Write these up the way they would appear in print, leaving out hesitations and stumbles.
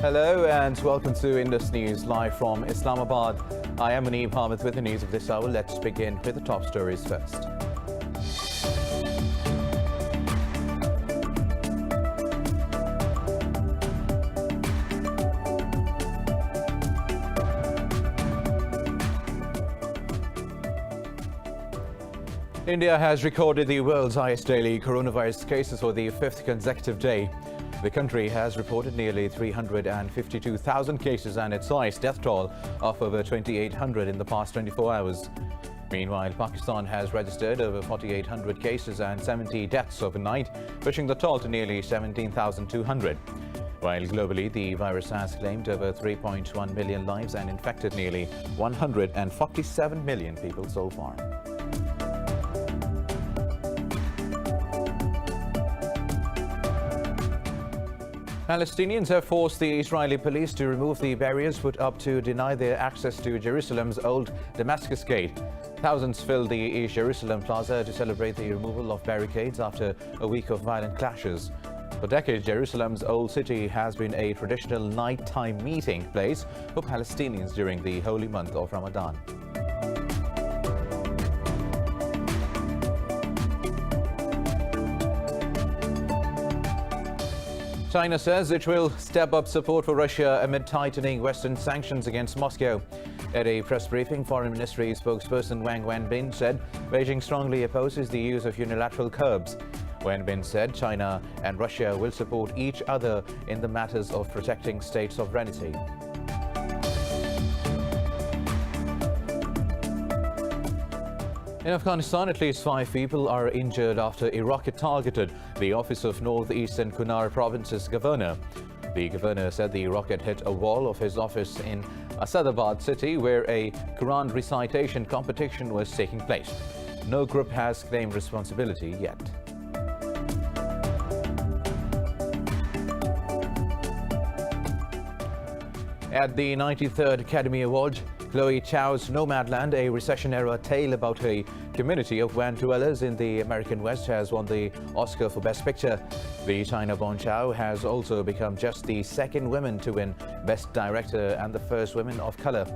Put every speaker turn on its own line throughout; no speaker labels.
Hello and welcome to Indus News live from Islamabad. I am Muneeb Hamid with the news of this hour. Let's begin with the top stories first. India has recorded the world's highest daily coronavirus cases for the fifth consecutive day. The country has reported nearly 352,000 cases and its highest death toll of over 2,800 in the past 24 hours. Meanwhile, Pakistan has registered over 4,800 cases and 70 deaths overnight, pushing the toll to nearly 17,200. While globally, the virus has claimed over 3.1 million lives and infected nearly 147 million people so far. Palestinians have forced the Israeli police to remove the barriers put up to deny their access to Jerusalem's old Damascus Gate. Thousands filled the East Jerusalem Plaza to celebrate the removal of barricades after a week of violent clashes. For decades, Jerusalem's old city has been a traditional nighttime meeting place for Palestinians during the holy month of Ramadan. China says it will step up support for Russia amid tightening Western sanctions against Moscow. At a press briefing, Foreign Ministry spokesperson Wang Wenbin said Beijing strongly opposes the use of unilateral curbs. Wenbin said China and Russia will support each other in the matters of protecting state sovereignty. In Afghanistan, at least 5 people are injured after a rocket targeted the office of Northeastern Kunar province's governor. The governor said the rocket hit a wall of his office in Asadabad city, where a Quran recitation competition was taking place. No group has claimed responsibility yet. At the 93rd Academy Awards, Chloe Zhao's Nomadland, a recession-era tale about a community of van dwellers in the American West, has won the Oscar for Best Picture. The China-born Zhao has also become just the second woman to win Best Director and the first woman of color.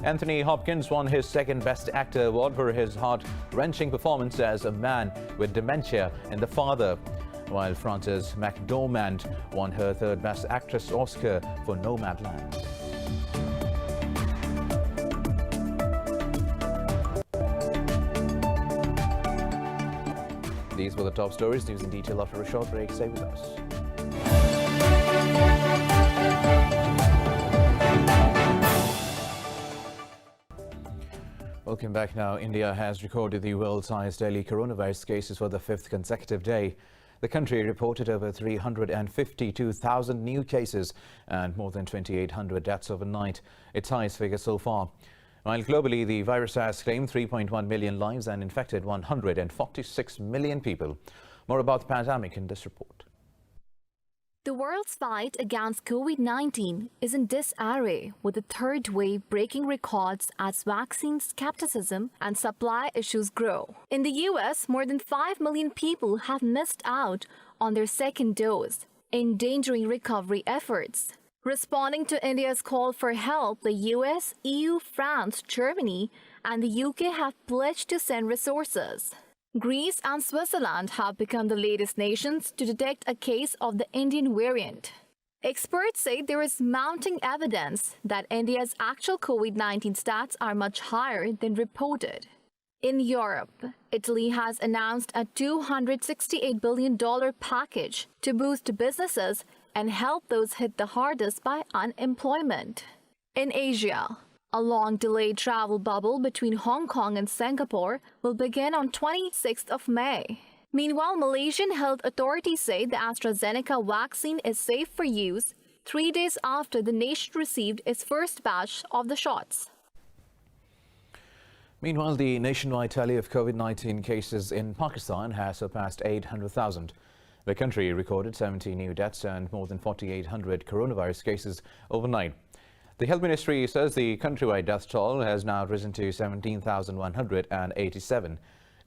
Anthony Hopkins won his second Best Actor award for his heart-wrenching performance as a man with dementia in The Father, while Frances McDormand won her third Best Actress Oscar for Nomadland. These were the top stories. News in detail after a short break. Stay with us. Welcome back now. India has recorded the world's highest daily coronavirus cases for the fifth consecutive day. The country reported over 352,000 new cases and more than 2,800 deaths overnight, its highest figure so far. While globally, the virus has claimed 3.1 million lives and infected 146 million people. More about the pandemic in this report.
The world's fight against COVID-19 is in disarray, with the third wave breaking records as vaccine skepticism and supply issues grow. In the US, more than 5 million people have missed out on their second dose, endangering recovery efforts. Responding to India's call for help, the US, EU, France, Germany, and the UK have pledged to send resources. Greece and Switzerland have become the latest nations to detect a case of the Indian variant. Experts say there is mounting evidence that India's actual COVID-19 stats are much higher than reported. In Europe, Italy has announced a $268 billion package to boost businesses and help those hit the hardest by unemployment. In Asia, a long-delayed travel bubble between Hong Kong and Singapore will begin on 26th of May. Meanwhile, Malaysian health authorities say the AstraZeneca vaccine is safe for use 3 days after the nation received its first batch of the shots.
Meanwhile, the nationwide tally of COVID-19 cases in Pakistan has surpassed 800,000. The country recorded 70 new deaths and more than 4,800 coronavirus cases overnight. The Health Ministry says the countrywide death toll has now risen to 17,187.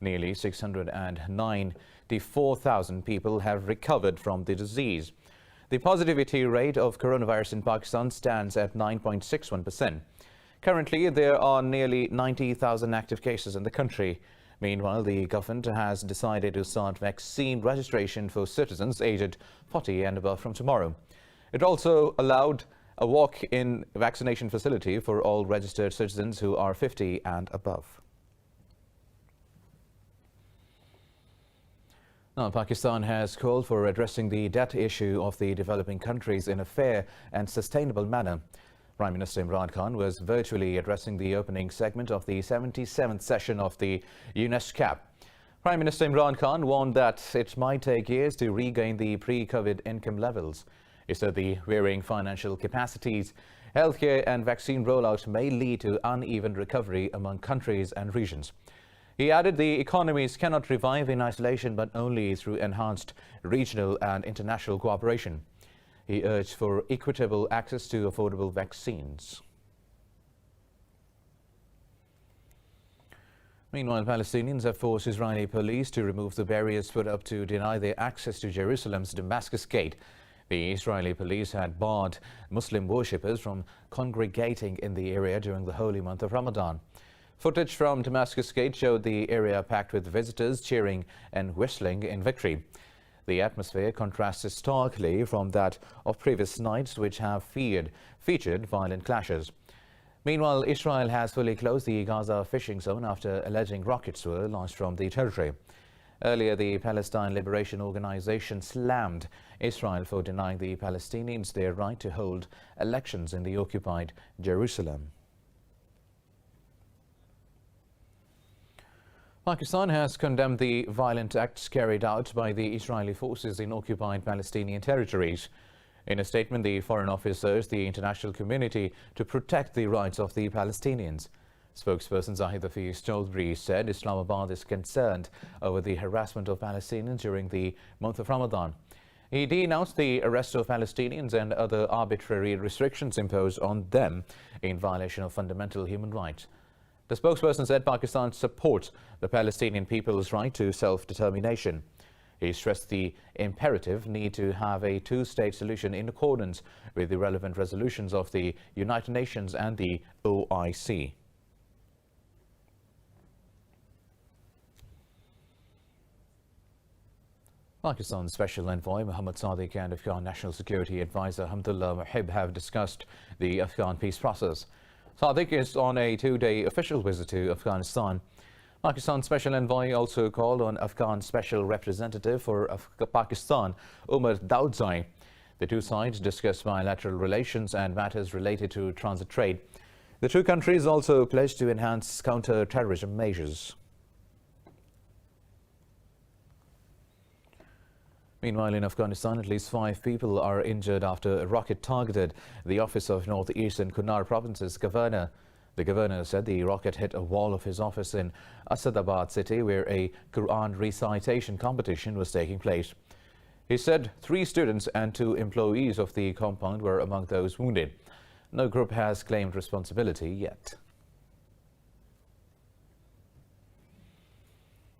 Nearly 694,000 people have recovered from the disease. The positivity rate of coronavirus in Pakistan stands at 9.61%. Currently, there are nearly 90,000 active cases in the country. Meanwhile, the government has decided to start vaccine registration for citizens aged 40 and above from tomorrow. It also allowed a walk-in vaccination facility for all registered citizens who are 50 and above. Now, Pakistan has called for addressing the debt issue of the developing countries in a fair and sustainable manner. Prime Minister Imran Khan was virtually addressing the opening segment of the 77th session of the UNESCO. Prime Minister Imran Khan warned that it might take years to regain the pre-COVID income levels. He said the varying financial capacities, healthcare and vaccine rollout may lead to uneven recovery among countries and regions. He added the economies cannot revive in isolation but only through enhanced regional and international cooperation. He urged for equitable access to affordable vaccines. Meanwhile, Palestinians have forced Israeli police to remove the barriers put up to deny their access to Jerusalem's Damascus Gate. The Israeli police had barred Muslim worshippers from congregating in the area during the holy month of Ramadan. Footage from Damascus Gate showed the area packed with visitors cheering and whistling in victory. The atmosphere contrasted starkly from that of previous nights, which have featured violent clashes. Meanwhile, Israel has fully closed the Gaza fishing zone after alleging rockets were launched from the territory. Earlier, the Palestine Liberation Organization slammed Israel for denying the Palestinians their right to hold elections in the occupied Jerusalem. Pakistan has condemned the violent acts carried out by the Israeli forces in occupied Palestinian territories. In a statement, the Foreign Office urged the international community to protect the rights of the Palestinians. Spokesperson Zahid Hafiz Chaudhry said Islamabad is concerned over the harassment of Palestinians during the month of Ramadan. He denounced the arrest of Palestinians and other arbitrary restrictions imposed on them in violation of fundamental human rights. The spokesperson said Pakistan supports the Palestinian people's right to self-determination. He stressed the imperative need to have a two-state solution in accordance with the relevant resolutions of the United Nations and the OIC. Pakistan's Special Envoy Mohammad Sadiq and Afghan National Security Advisor Hamdullah Muhib have discussed the Afghan peace process. Sadiq is on a two-day official visit to Afghanistan. Pakistan's Special Envoy also called on Afghan Special Representative for Pakistan, Umar Daudzai. The two sides discussed bilateral relations and matters related to transit trade. The two countries also pledged to enhance counter-terrorism measures. Meanwhile, in Afghanistan, at least 5 people are injured after a rocket targeted the office of Northeastern Kunar Province's governor. The governor said the rocket hit a wall of his office in Asadabad city, where a Quran recitation competition was taking place. He said 3 students and 2 employees of the compound were among those wounded. No group has claimed responsibility yet.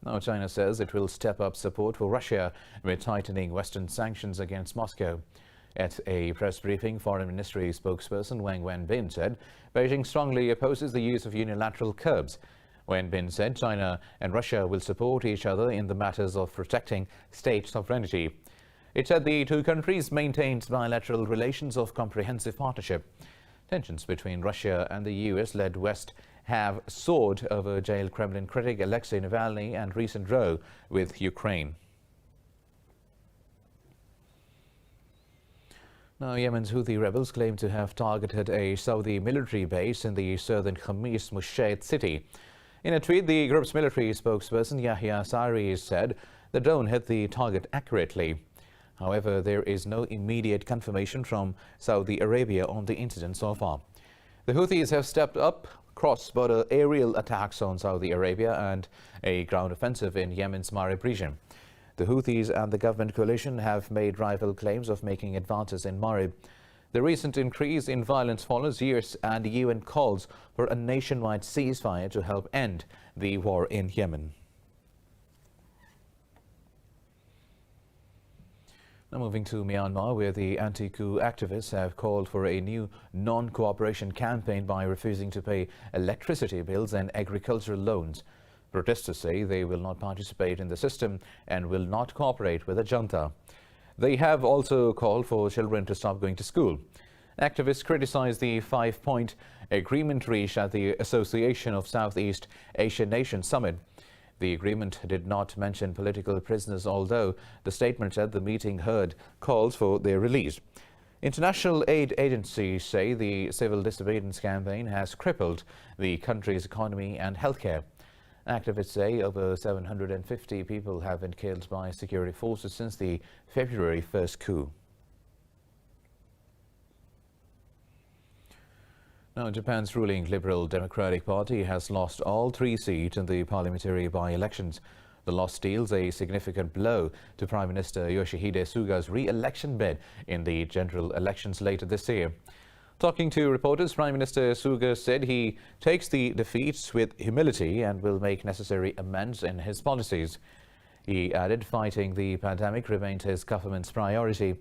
Now, China says it will step up support for Russia with tightening Western sanctions against Moscow. At a press briefing, Foreign Ministry spokesperson Wang Wenbin said Beijing strongly opposes the use of unilateral curbs. Wenbin said China and Russia will support each other in the matters of protecting state sovereignty. It said the two countries maintained bilateral relations of comprehensive partnership. Tensions between Russia and the US-led West have soared over jailed Kremlin critic Alexei Navalny and recent row with Ukraine. Now, Yemen's Houthi rebels claim to have targeted a Saudi military base in the southern Khamis Mushayt city. In a tweet, the group's military spokesperson Yahya Sari said the drone hit the target accurately. However, there is no immediate confirmation from Saudi Arabia on the incident so far. The Houthis have stepped up cross-border aerial attacks on Saudi Arabia and a ground offensive in Yemen's Marib region. The Houthis and the government coalition have made rival claims of making advances in Marib. The recent increase in violence follows years and UN calls for a nationwide ceasefire to help end the war in Yemen. Now moving to Myanmar, where the anti-coup activists have called for a new non-cooperation campaign by refusing to pay electricity bills and agricultural loans. Protesters say they will not participate in the system and will not cooperate with the junta. They have also called for children to stop going to school. Activists criticize the 5-point agreement reached at the Association of Southeast Asian Nations Summit. The agreement did not mention political prisoners, although the statement said the meeting heard calls for their release. International aid agencies say the civil disobedience campaign has crippled the country's economy and healthcare. Activists say over 750 people have been killed by security forces since the February 1st coup. Now, Japan's ruling Liberal Democratic Party has lost all 3 seats in the parliamentary by-elections. The loss deals a significant blow to Prime Minister Yoshihide Suga's re-election bid in the general elections later this year. Talking to reporters, Prime Minister Suga said he takes the defeats with humility and will make necessary amends in his policies. He added fighting the pandemic remained his government's priority.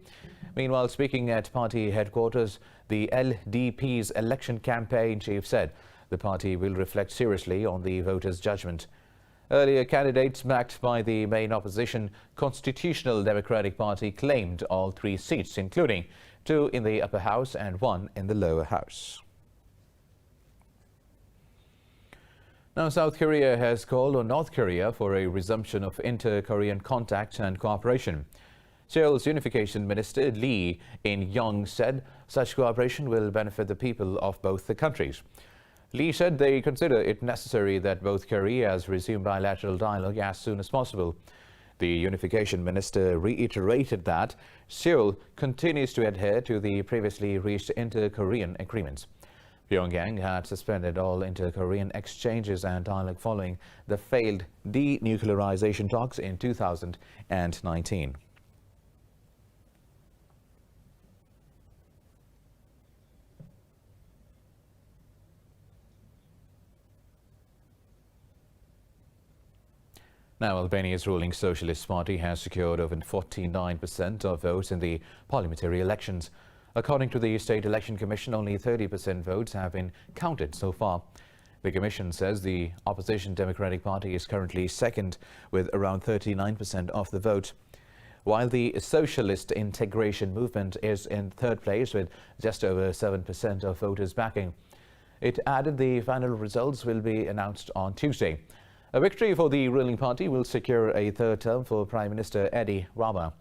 Meanwhile, speaking at party headquarters, the LDP's election campaign chief said the party will reflect seriously on the voters' judgment. Earlier, candidates backed by the main opposition Constitutional Democratic Party claimed all 3 seats, including 2 in the upper house and 1 in the lower house. Now, South Korea has called on North Korea for a resumption of inter-Korean contact and cooperation. Seoul's Unification Minister Lee In-young said such cooperation will benefit the people of both the countries. Lee said they consider it necessary that both Koreas resume bilateral dialogue as soon as possible. The Unification Minister reiterated that Seoul continues to adhere to the previously reached inter-Korean agreements. Pyongyang had suspended all inter-Korean exchanges and dialogue following the failed denuclearization talks in 2019. Now, Albania's ruling Socialist Party has secured over 49% of votes in the parliamentary elections. According to the State Election Commission, only 30% votes have been counted so far. The Commission says the opposition Democratic Party is currently second with around 39% of the vote, while the Socialist Integration Movement is in third place with just over 7% of voters backing. It added the final results will be announced on Tuesday. A victory for the ruling party will secure a third term for Prime Minister Edi Rama.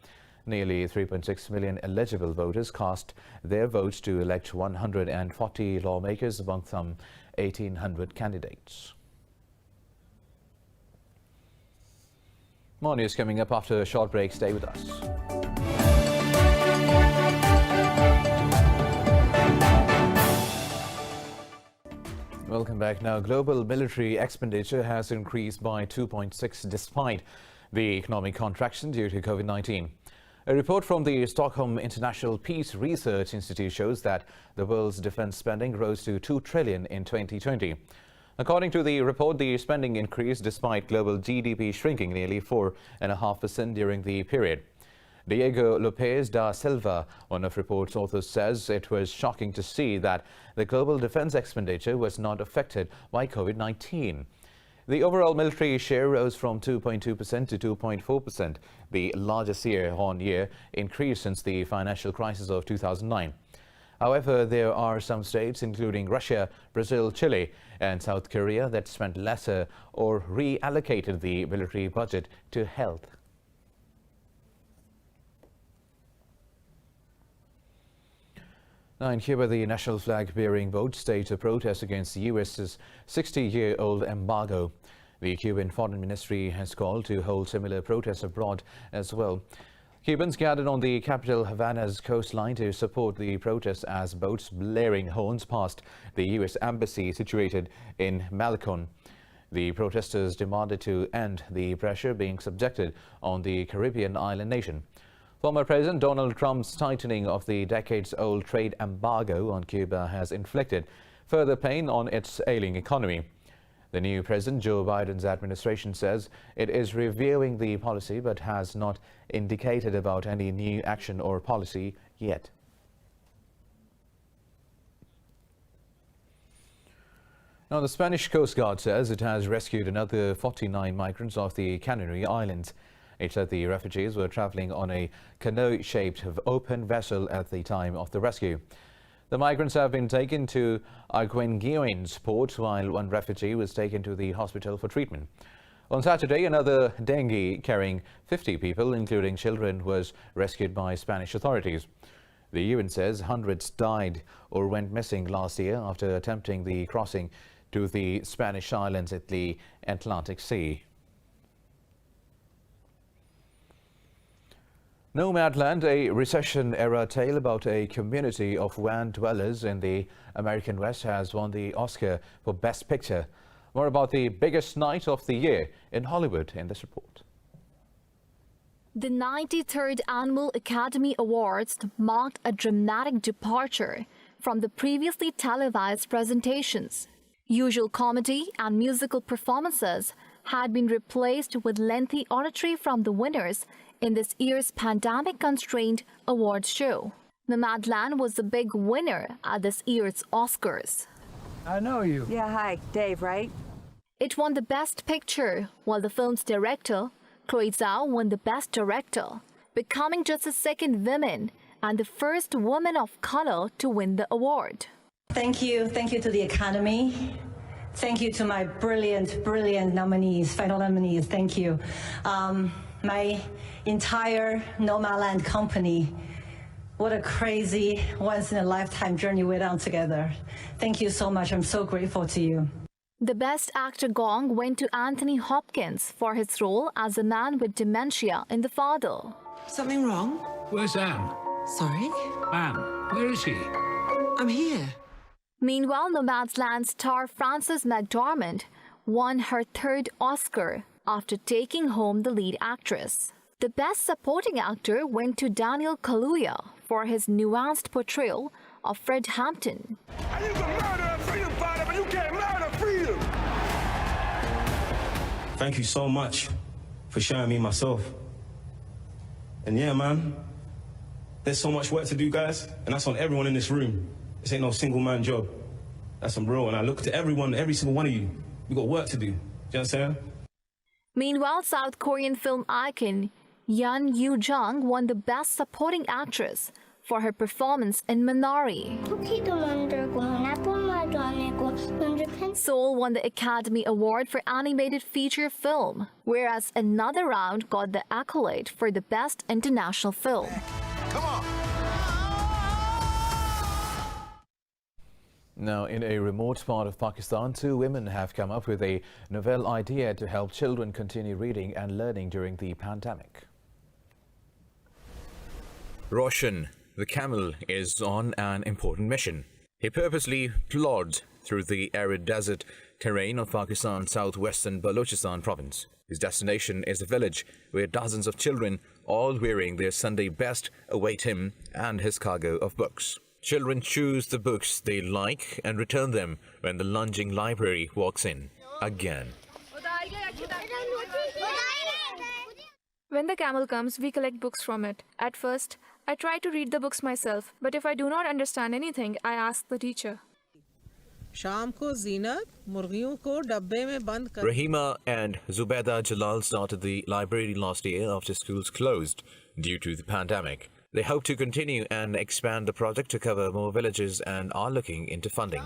Nearly 3.6 million eligible voters cast their votes to elect 140 lawmakers among some 1,800 candidates. More news coming up after a short break. Stay with us. Welcome back. Now, global military expenditure has increased by 2.6 despite the economic contraction due to COVID-19. A report from the Stockholm International Peace Research Institute shows that the world's defense spending rose to 2 trillion in 2020. According to the report, the spending increased despite global GDP shrinking nearly 4.5% during the period. Diego Lopez da Silva, one of the report's authors, says it was shocking to see that the global defense expenditure was not affected by COVID-19. The overall military share rose from 2.2% to 2.4%, the largest year-on-year increase since the financial crisis of 2009. However, there are some states, including Russia, Brazil, Chile, and South Korea, that spent lesser or reallocated the military budget to health. Now, in Cuba, the national flag-bearing boat staged a protest against the U.S.'s 60-year-old embargo. The Cuban Foreign Ministry has called to hold similar protests abroad as well. Cubans gathered on the capital Havana's coastline to support the protests as boats blaring horns passed the U.S. embassy situated in Malecon. The protesters demanded to end the pressure being subjected on the Caribbean island nation. Former President Donald Trump's tightening of the decades-old trade embargo on Cuba has inflicted further pain on its ailing economy. The new President Joe Biden's administration says it is reviewing the policy but has not indicated about any new action or policy yet. Now, the Spanish Coast Guard says it has rescued another 49 migrants off the Canary Islands. It said the refugees were traveling on a canoe-shaped open vessel at the time of the rescue. The migrants have been taken to Arguinguians port, while one refugee was taken to the hospital for treatment. On Saturday, another dinghy carrying 50 people, including children, was rescued by Spanish authorities. The UN says hundreds died or went missing last year after attempting the crossing to the Spanish islands at the Atlantic Sea. Nomadland, a recession-era tale about a community of van dwellers in the American West, has won the Oscar for Best Picture. More about the biggest night of the year in Hollywood in this report.
The 93rd Annual Academy Awards marked a dramatic departure from the previously televised presentations. Usual comedy and musical performances had been replaced with lengthy oratory from the winners in this year's pandemic-constrained awards show. Nomadland was the big winner at this year's Oscars.
I know you.
Yeah, hi. Dave, right?
It won the Best Picture, while the film's director, Chloe Zhao, won the Best Director, becoming just the second woman and the first woman of color to win the award.
Thank you to the Academy. Thank you to my brilliant nominees, final nominees. Thank you. My entire Nomadland company. What a crazy, once-in-a-lifetime journey we're on together. Thank you so much. I'm so grateful to you.
The Best Actor gong went to Anthony Hopkins for his role as a man with dementia in The Father.
Something wrong?
Where's Anne?
Sorry?
Anne, where is he?
I'm here.
Meanwhile, Nomadland star Frances McDormand won her third Oscar after taking home the lead actress. The Best Supporting Actor went to Daniel Kaluuya for his nuanced portrayal of Fred Hampton.
And you can murder a freedom fighter, but you can't murder freedom.
Thank you so much for showing me myself. And yeah, man, there's so much work to do, guys, and that's on everyone in this room. This ain't no single man job. That's on real, and I look to everyone, every single one of you. We got work to do. Do you know what I'm saying?
Meanwhile, South Korean film icon Yeon Yoo-jung won the Best Supporting Actress for her performance in Minari. Seoul won the Academy Award for Animated Feature Film, whereas Another Round got the accolade for the Best International Film.
Come on.
Now, in a remote part of Pakistan, two women have come up with a novel idea to help children continue reading and learning during the pandemic. Roshan, the camel, is on an important mission. He purposely plods through the arid desert terrain of Pakistan's southwestern Balochistan province. His destination is a village where dozens of children, all wearing their Sunday best, await him and his cargo of books. Children choose the books they like and return them when the lunging library walks in again.
When the camel comes, we collect books from it. At first, I try to read the books myself, but if I do not understand anything, I ask the teacher.
Rahima and Zubaida Jalal started the library last year after schools closed due to the pandemic. They hope to continue and expand the project to cover more villages and are looking into funding.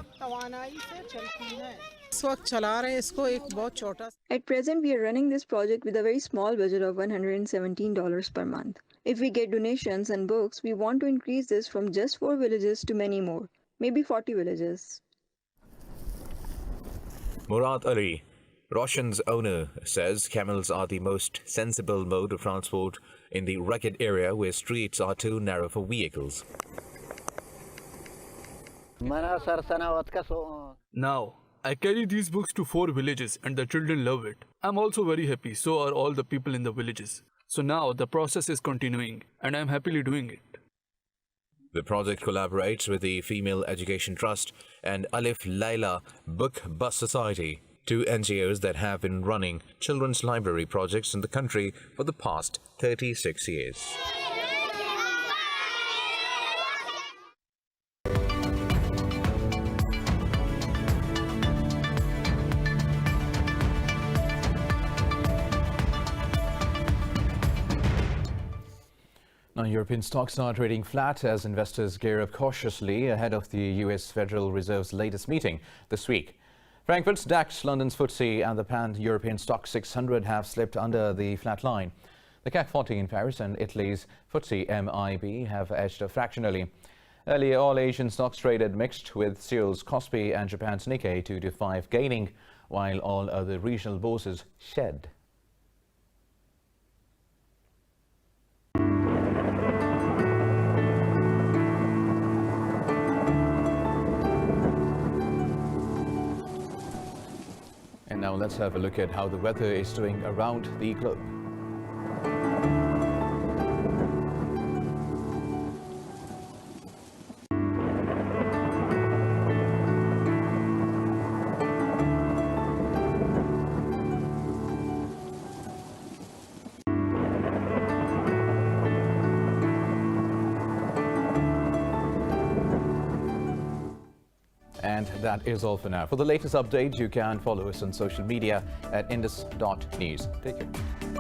At present, we are running this project with a very small budget of $117 per month. If we get donations and books, we want to increase this from just 4 villages to many more, maybe 40 villages.
Murad Ali, Roshan's owner, says camels are the most sensible mode of transport in the rugged area where streets are too narrow for vehicles.
Now, I carry these books to 4 villages and the children love it. I'm also very happy, so are all the people in the villages. So now the process is continuing and I'm happily doing it.
The project collaborates with the Female Education Trust and Alif Laila Book Bus Society. two NGOs that have been running children's library projects in the country for the past 36 years. Now, European stocks are trading flat as investors gear up cautiously ahead of the US Federal Reserve's latest meeting this week. Frankfurt's DAX, London's FTSE and the pan-European stock 600 have slipped under the flat line. The CAC 40 in Paris and Italy's FTSE MIB have edged fractionally. Earlier, all Asian stocks traded mixed, with Seoul's Kospi and Japan's Nikkei 2 to 5 gaining, while all other regional bourses shed. And now let's have a look at how the weather is doing around the globe. And that is all for now. For the latest updates, you can follow us on social media at indus.news. Take care.